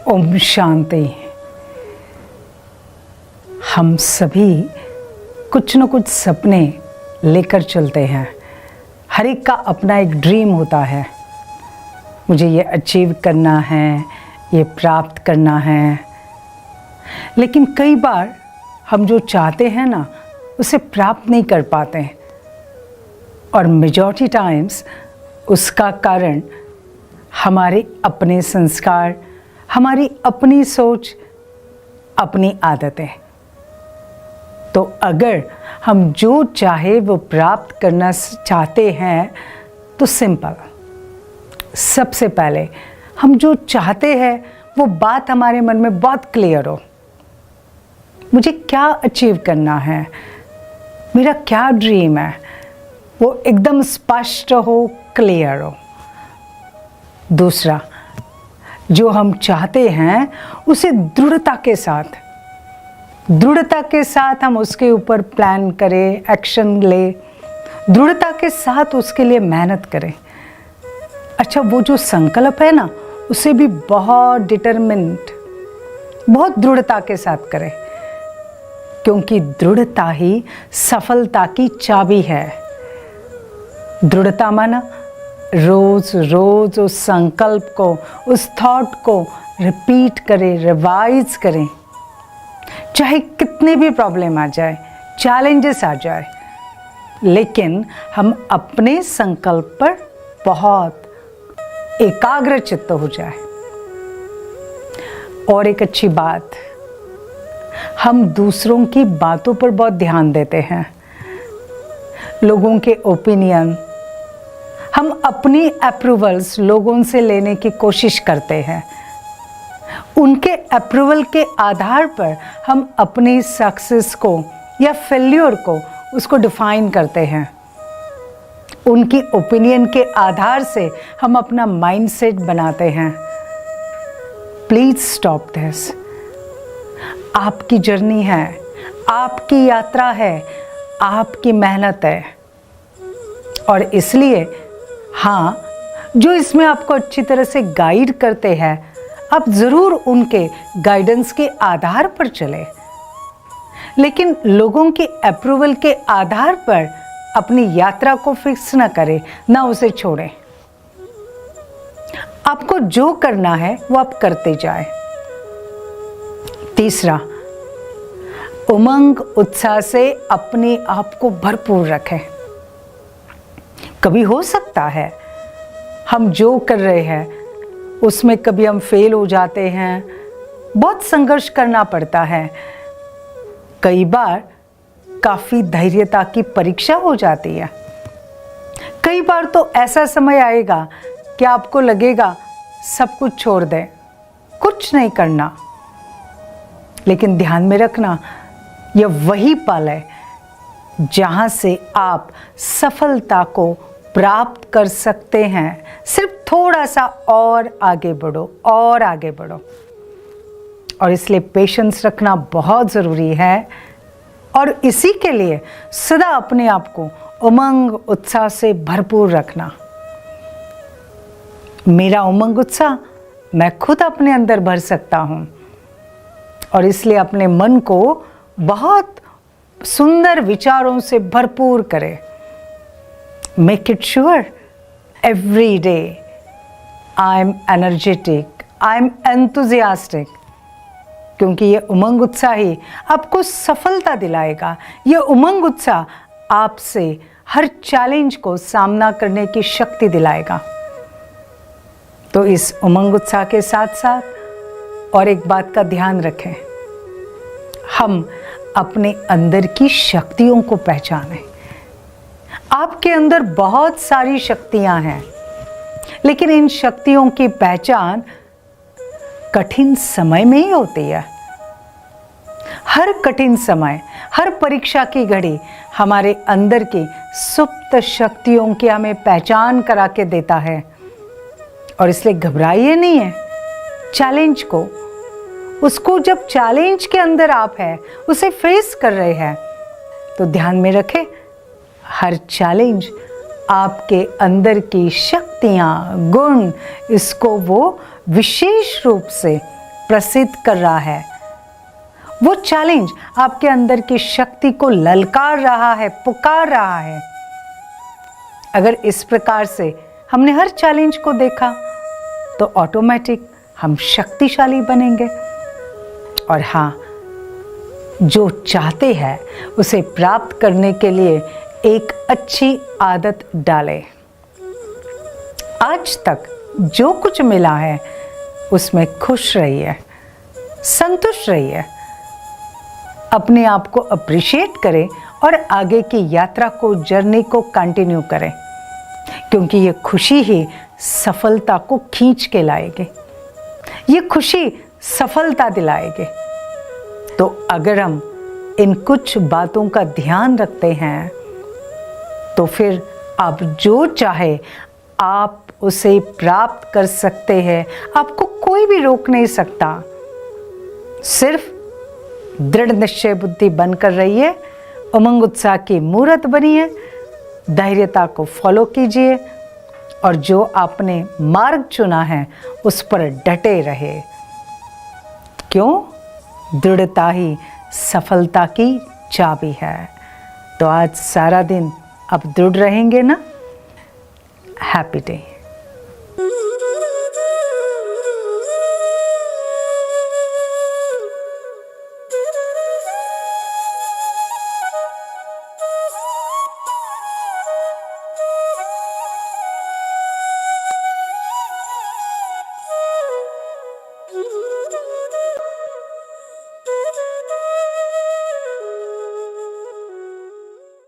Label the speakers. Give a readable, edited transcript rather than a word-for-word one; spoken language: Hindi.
Speaker 1: ओम शांति। हम सभी कुछ न कुछ सपने लेकर चलते हैं। हर एक का अपना एक ड्रीम होता है, मुझे ये अचीव करना है, ये प्राप्त करना है। लेकिन कई बार हम जो चाहते हैं ना, उसे प्राप्त नहीं कर पाते हैं। और मेजॉरिटी टाइम्स उसका कारण हमारे अपने संस्कार, हमारी अपनी सोच, अपनी आदतें। तो अगर हम जो चाहे वो प्राप्त करना चाहते हैं तो सिंपल, सबसे पहले हम जो चाहते हैं वो बात हमारे मन में बहुत क्लियर हो। मुझे क्या अचीव करना है, मेरा क्या ड्रीम है, वो एकदम स्पष्ट हो, क्लियर हो। दूसरा, जो हम चाहते हैं उसे दृढ़ता के साथ हम उसके ऊपर प्लान करें, एक्शन ले, दृढ़ता के साथ उसके लिए मेहनत करें। अच्छा, वो जो संकल्प है ना, उसे भी बहुत डिटरमिनेट, बहुत दृढ़ता के साथ करें, क्योंकि दृढ़ता ही सफलता की चाबी है। दृढ़ता माना रोज रोज उस संकल्प को, उस थॉट को रिपीट करें, रिवाइज करें, चाहे कितने भी प्रॉब्लम आ जाए, चैलेंजेस आ जाए, लेकिन हम अपने संकल्प पर बहुत एकाग्र चित्त हो जाए। और एक अच्छी बात, हम दूसरों की बातों पर बहुत ध्यान देते हैं, लोगों के ओपिनियन, हम अपनी अप्रूवल्स लोगों से लेने की कोशिश करते हैं। उनके अप्रूवल के आधार पर हम अपनी सक्सेस को या फेल्योर को उसको डिफाइन करते हैं। उनकी ओपिनियन के आधार से हम अपना माइंडसेट बनाते हैं। Please stop this. आपकी जर्नी है, आपकी यात्रा है, आपकी मेहनत है। और इसलिए हाँ, जो इसमें आपको अच्छी तरह से गाइड करते हैं, आप ज़रूर उनके गाइडेंस के आधार पर चलें, लेकिन लोगों की अप्रूवल के आधार पर अपनी यात्रा को फिक्स ना करें, ना उसे छोड़ें। आपको जो करना है वो आप करते जाएं। तीसरा, उमंग उत्साह से अपने आप को भरपूर रखें। कभी हो सकता है हम जो कर रहे हैं उसमें कभी हम फेल हो जाते हैं, बहुत संघर्ष करना पड़ता है, कई बार काफ़ी धैर्यता की परीक्षा हो जाती है। कई बार तो ऐसा समय आएगा कि आपको लगेगा सब कुछ छोड़ दें, कुछ नहीं करना। लेकिन ध्यान में रखना, यह वही पल है जहां से आप सफलता को प्राप्त कर सकते हैं। सिर्फ थोड़ा सा और आगे बढ़ो, और आगे बढ़ो। और इसलिए पेशेंस रखना बहुत ज़रूरी है। और इसी के लिए सदा अपने आप को उमंग उत्साह से भरपूर रखना। मेरा उमंग उत्साह मैं खुद अपने अंदर भर सकता हूँ। और इसलिए अपने मन को बहुत सुंदर विचारों से भरपूर करें। Make it sure every day I am energetic, I am enthusiastic, क्योंकि ये उमंग उत्साह ही आपको सफलता दिलाएगा। ये उमंग उत्साह आपसे हर चैलेंज को सामना करने की शक्ति दिलाएगा। तो इस उमंग उत्साह के साथ साथ और एक बात का ध्यान रखें, हम अपने अंदर की शक्तियों को पहचानें। आपके अंदर बहुत सारी शक्तियां हैं, लेकिन इन शक्तियों की पहचान कठिन समय में ही होती है। हर कठिन समय, हर परीक्षा की घड़ी हमारे अंदर की सुप्त शक्तियों की हमें पहचान करा के देता है। और इसलिए घबराइए नहीं है चैलेंज को। उसको जब चैलेंज के अंदर आप हैं, उसे फेस कर रहे हैं, तो ध्यान में रखें, हर चैलेंज आपके अंदर की शक्तियाँ, गुण, इसको वो विशेष रूप से प्रसिद्ध कर रहा है। वो चैलेंज आपके अंदर की शक्ति को ललकार रहा है, पुकार रहा है। अगर इस प्रकार से हमने हर चैलेंज को देखा तो ऑटोमेटिक हम शक्तिशाली बनेंगे। और हाँ, जो चाहते हैं उसे प्राप्त करने के लिए एक अच्छी आदत डालें। आज तक जो कुछ मिला है उसमें खुश रहिए, संतुष्ट रहिए, अपने आप को अप्रिशिएट करें और आगे की यात्रा को, जर्नी को कंटिन्यू करें, क्योंकि ये खुशी ही सफलता को खींच के लाएगी। ये खुशी सफलता दिलाएगी। तो अगर हम इन कुछ बातों का ध्यान रखते हैं तो फिर आप जो चाहे आप उसे प्राप्त कर सकते हैं। आपको कोई भी रोक नहीं सकता। सिर्फ दृढ़ निश्चय बुद्धि बनकर रहिए, उमंग उत्साह की मूर्त बनिए, धैर्यता को फॉलो कीजिए और जो आपने मार्ग चुना है उस पर डटे रहे। क्यों? दृढ़ता ही सफलता की चाबी है। तो आज सारा दिन आप दृढ़ रहेंगे ना? Happy day.